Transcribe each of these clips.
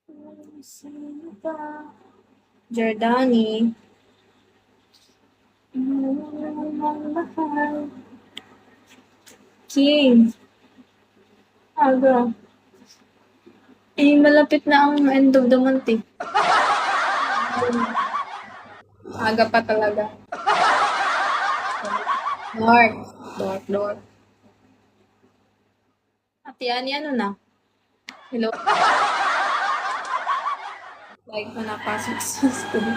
Sino ba? Jordani. Mahal. King. Aga. Eh, malapit na ang end of the month eh. Aga pa talaga. North. North. Ate Ani, ano na? Hello? Like ko napasok sa school.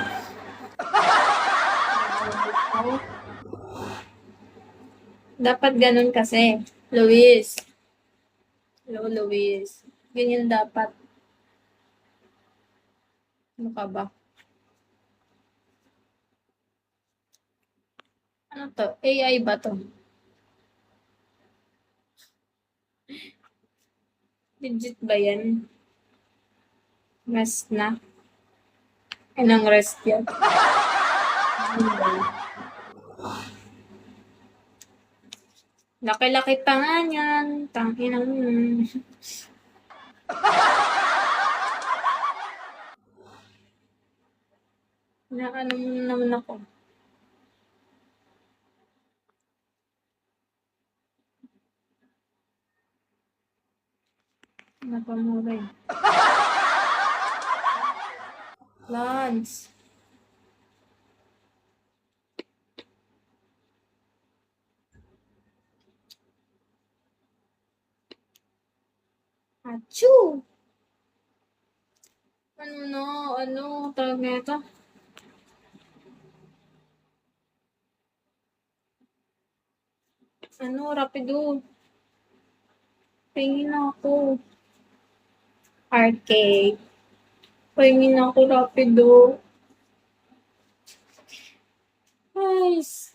Dapat ganun kasi. Luis. Hello, Luis. Ganyan dapat. Ano ka ba? Ano to? AI ba to? Legit ba yan? Rest na? Anong rest yan? Laki-laki pa nga yan. Tanginang. Ano naman ako. Napamura eh. Lance. Achoo! Ano tawag na ito? Rapido. Pingin ako. Arcade. Pingin ako, rapido. Guys.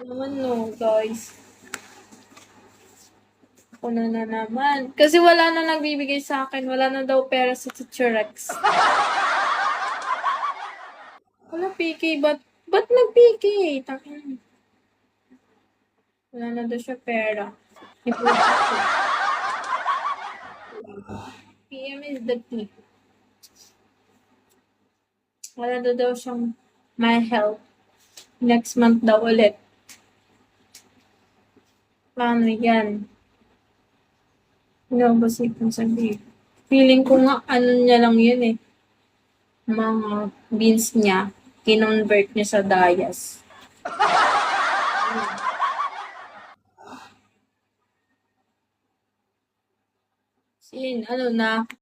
Naman no, guys. Ako na naman. Kasi wala na nagbibigay sa akin. Wala na daw pera sa Teacher Rex. Wala PK. Ba't nag-PK? Takin. Wala na daw siya pera. PM is the key. Wala na daw siyang my help. Next month daw ulit. Paano yan? Ano ba kung sabihin? Feeling ko nga, ano niya lang yun eh. Mga beans niya, kinonvert niya sa Dayas. Sin, ano na,